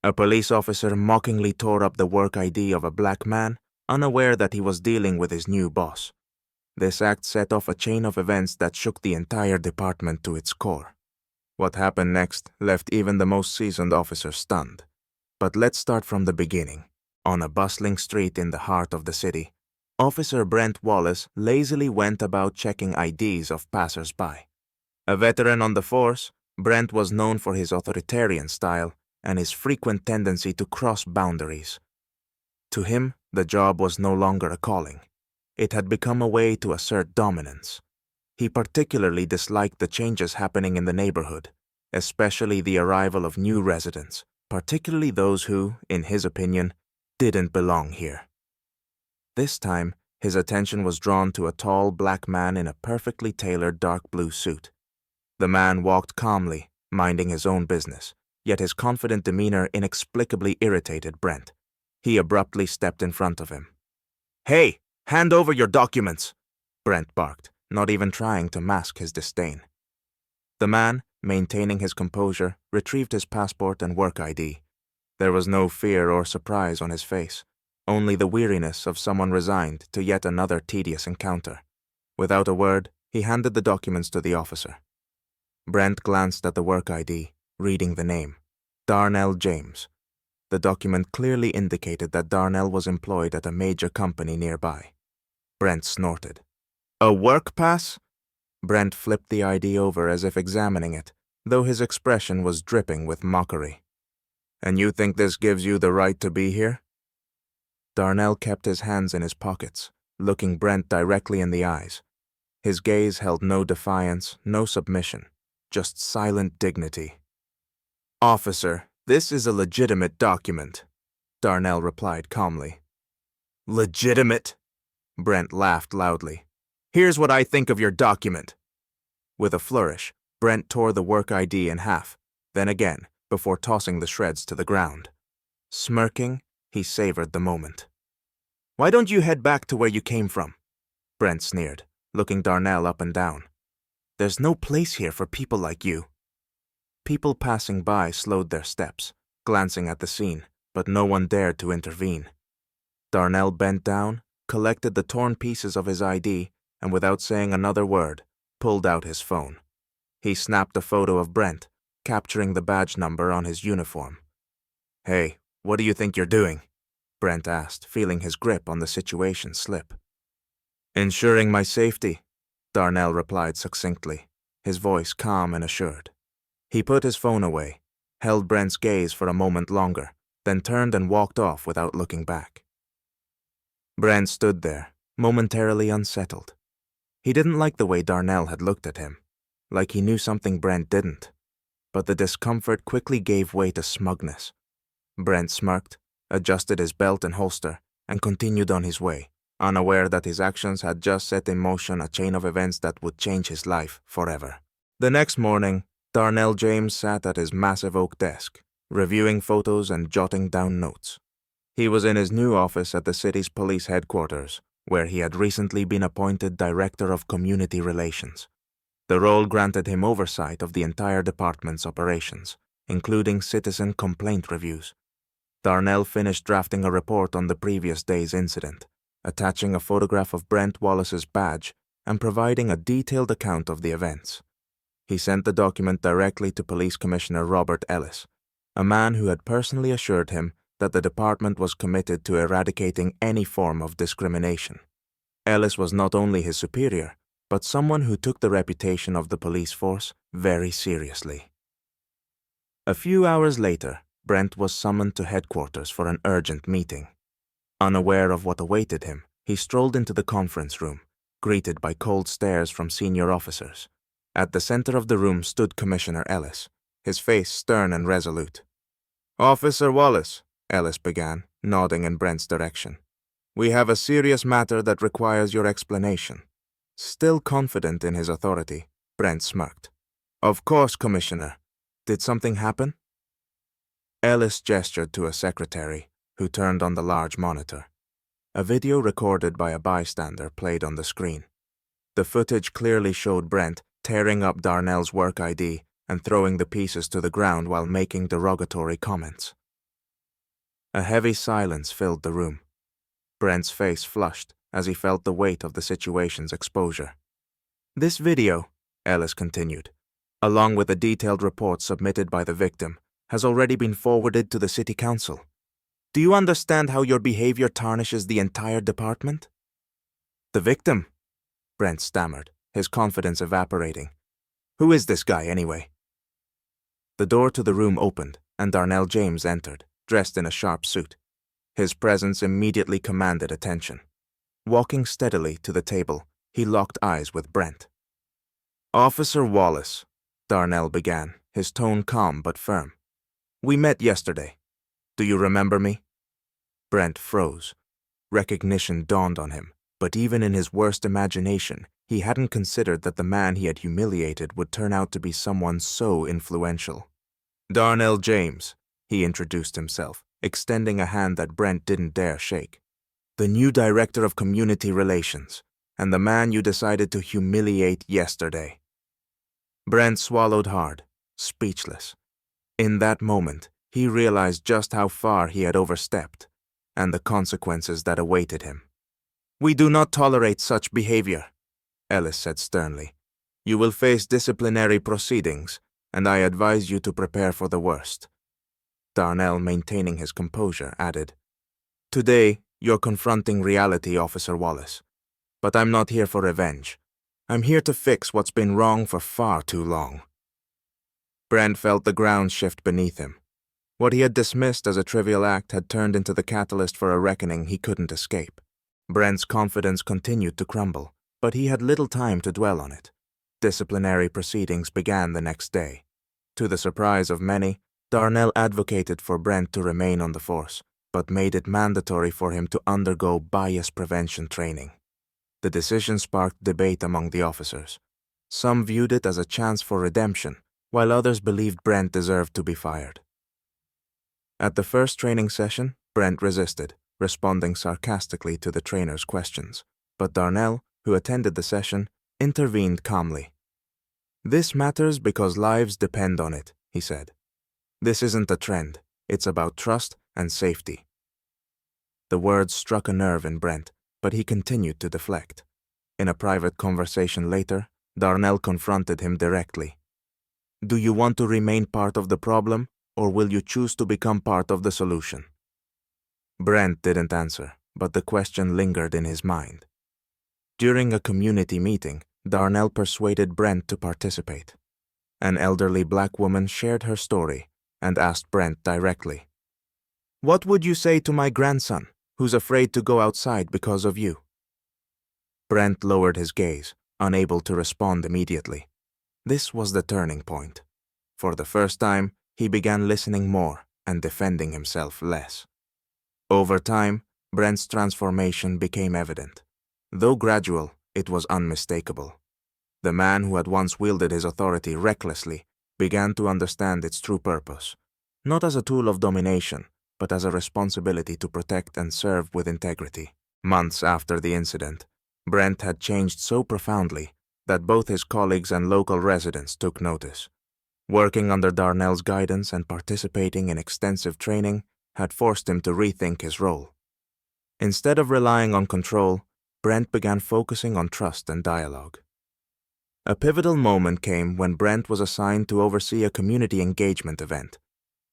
A police officer mockingly tore up the work ID of a black man, unaware that he was dealing with his new boss. This act set off a chain of events that shook the entire department to its core. What happened next left even the most seasoned officer stunned. But let's start from the beginning. On a bustling street in the heart of the city, Officer Brent Wallace lazily went about checking IDs of passers-by. A veteran on the force, Brent was known for his authoritarian style and his frequent tendency to cross boundaries. To him, the job was no longer a calling. It had become a way to assert dominance. He particularly disliked the changes happening in the neighborhood, especially the arrival of new residents, particularly those who, in his opinion, didn't belong here. This time, his attention was drawn to a tall black man in a perfectly tailored dark blue suit. The man walked calmly, minding his own business, yet his confident demeanor inexplicably irritated Brent. He abruptly stepped in front of him. "Hey, hand over your documents!" Brent barked, not even trying to mask his disdain. The man, maintaining his composure, retrieved his passport and work ID. There was no fear or surprise on his face, only the weariness of someone resigned to yet another tedious encounter. Without a word, he handed the documents to the officer. Brent glanced at the work ID, reading the name, Darnell James. The document clearly indicated that Darnell was employed at a major company nearby. Brent snorted. "A work pass?" Brent flipped the ID over as if examining it, though his expression was dripping with mockery. "And you think this gives you the right to be here?" Darnell kept his hands in his pockets, looking Brent directly in the eyes. His gaze held no defiance, no submission, just silent dignity. "Officer, this is a legitimate document," Darnell replied calmly. "Legitimate?" Brent laughed loudly. "Here's what I think of your document." With a flourish, Brent tore the work ID in half, then again, before tossing the shreds to the ground. Smirking, he savored the moment. "Why don't you head back to where you came from?" Brent sneered, looking Darnell up and down. "There's no place here for people like you." People passing by slowed their steps, glancing at the scene, but no one dared to intervene. Darnell bent down, collected the torn pieces of his ID, and without saying another word, pulled out his phone. He snapped a photo of Brent, capturing the badge number on his uniform. "Hey, what do you think you're doing?" Brent asked, feeling his grip on the situation slip. "Ensuring my safety," Darnell replied succinctly, his voice calm and assured. He put his phone away, held Brent's gaze for a moment longer, then turned and walked off without looking back. Brent stood there, momentarily unsettled. He didn't like the way Darnell had looked at him, like he knew something Brent didn't. But the discomfort quickly gave way to smugness. Brent smirked, adjusted his belt and holster, and continued on his way, unaware that his actions had just set in motion a chain of events that would change his life forever. The next morning, Darnell James sat at his massive oak desk, reviewing photos and jotting down notes. He was in his new office at the city's police headquarters, where he had recently been appointed Director of Community Relations. The role granted him oversight of the entire department's operations, including citizen complaint reviews. Darnell finished drafting a report on the previous day's incident, attaching a photograph of Brent Wallace's badge and providing a detailed account of the events. He sent the document directly to Police Commissioner Robert Ellis, a man who had personally assured him that the department was committed to eradicating any form of discrimination. Ellis was not only his superior, but someone who took the reputation of the police force very seriously. A few hours later, Brent was summoned to headquarters for an urgent meeting. Unaware of what awaited him, he strolled into the conference room, greeted by cold stares from senior officers. At the center of the room stood Commissioner Ellis, his face stern and resolute. "Officer Wallace," Ellis began, nodding in Brent's direction. "We have a serious matter that requires your explanation." Still confident in his authority, Brent smirked. "Of course, Commissioner. Did something happen?" Ellis gestured to a secretary, who turned on the large monitor. A video recorded by a bystander played on the screen. The footage clearly showed Brent tearing up Darnell's work ID and throwing the pieces to the ground while making derogatory comments. A heavy silence filled the room. Brent's face flushed as he felt the weight of the situation's exposure. This video, Ellis continued, along with a detailed report submitted by the victim, has already been forwarded to the city council. Do you understand how your behavior tarnishes the entire department? The victim? Brent stammered, his confidence evaporating. Who is this guy, anyway? The door to the room opened, and Darnell James entered, dressed in a sharp suit. His presence immediately commanded attention. Walking steadily to the table, he locked eyes with Brent. Officer Wallace, Darnell began, his tone calm but firm. We met yesterday. Do you remember me? Brent froze. Recognition dawned on him, but even in his worst imagination, he hadn't considered that the man he had humiliated would turn out to be someone so influential. Darnell James, he introduced himself, extending a hand that Brent didn't dare shake. The new director of community relations, and the man you decided to humiliate yesterday. Brent swallowed hard, speechless. In that moment, he realized just how far he had overstepped, and the consequences that awaited him. We do not tolerate such behavior, Ellis said sternly. You will face disciplinary proceedings, and I advise you to prepare for the worst. Darnell, maintaining his composure, added, Today, you're confronting reality, Officer Wallace. But I'm not here for revenge. I'm here to fix what's been wrong for far too long. Brent felt the ground shift beneath him. What he had dismissed as a trivial act had turned into the catalyst for a reckoning he couldn't escape. Brent's confidence continued to crumble, but he had little time to dwell on it. Disciplinary proceedings began the next day. To the surprise of many, Darnell advocated for Brent to remain on the force, but made it mandatory for him to undergo bias prevention training. The decision sparked debate among the officers. Some viewed it as a chance for redemption, while others believed Brent deserved to be fired. At the first training session, Brent resisted, responding sarcastically to the trainer's questions, but Darnell, who attended the session, intervened calmly. This matters because lives depend on it, he said. This isn't a trend, it's about trust and safety. The words struck a nerve in Brent, but he continued to deflect. In a private conversation later, Darnell confronted him directly. Do you want to remain part of the problem, or will you choose to become part of the solution? Brent didn't answer, but the question lingered in his mind. During a community meeting, Darnell persuaded Brent to participate. An elderly black woman shared her story and asked Brent directly, What would you say to my grandson, who's afraid to go outside because of you? Brent lowered his gaze, unable to respond immediately. This was the turning point. For the first time, he began listening more and defending himself less. Over time, Brent's transformation became evident. Though gradual, it was unmistakable. The man who had once wielded his authority recklessly began to understand its true purpose, not as a tool of domination, but as a responsibility to protect and serve with integrity. Months after the incident, Brent had changed so profoundly that both his colleagues and local residents took notice. Working under Darnell's guidance and participating in extensive training had forced him to rethink his role. Instead of relying on control, Brent began focusing on trust and dialogue. A pivotal moment came when Brent was assigned to oversee a community engagement event.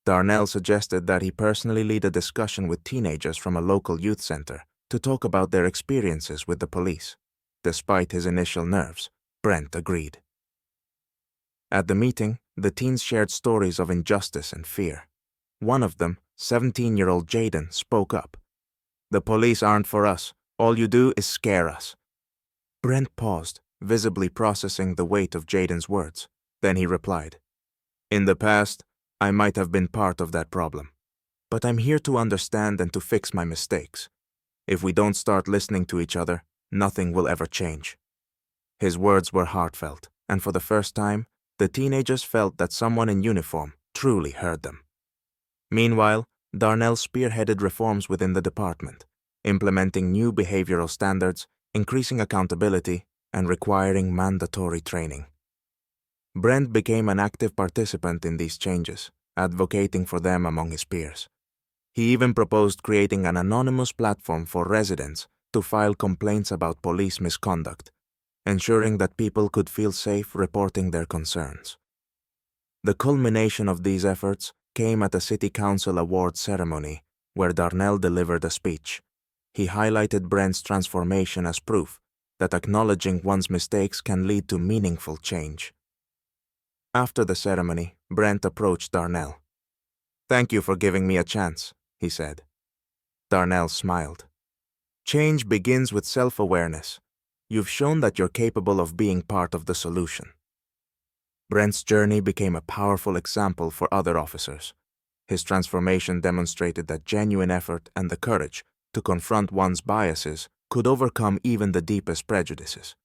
Darnell suggested that he personally lead a discussion with teenagers from a local youth center to talk about their experiences with the police. Despite his initial nerves, Brent agreed. At the meeting, the teens shared stories of injustice and fear. One of them, 17-year-old Jaden, spoke up. The police aren't for us. All you do is scare us. Brent paused, visibly processing the weight of Jaden's words. Then he replied, In the past, I might have been part of that problem. But I'm here to understand and to fix my mistakes. If we don't start listening to each other, nothing will ever change. His words were heartfelt, and for the first time, the teenagers felt that someone in uniform truly heard them. Meanwhile, Darnell spearheaded reforms within the department, implementing new behavioral standards, increasing accountability, and requiring mandatory training. Brent became an active participant in these changes, advocating for them among his peers. He even proposed creating an anonymous platform for residents to file complaints about police misconduct, ensuring that people could feel safe reporting their concerns. The culmination of these efforts came at a City Council award ceremony where Darnell delivered a speech. He highlighted Brent's transformation as proof that acknowledging one's mistakes can lead to meaningful change. After the ceremony, Brent approached Darnell. "Thank you for giving me a chance," he said. Darnell smiled. "Change begins with self-awareness. You've shown that you're capable of being part of the solution." Brent's journey became a powerful example for other officers. His transformation demonstrated that genuine effort and the courage to confront one's biases could overcome even the deepest prejudices.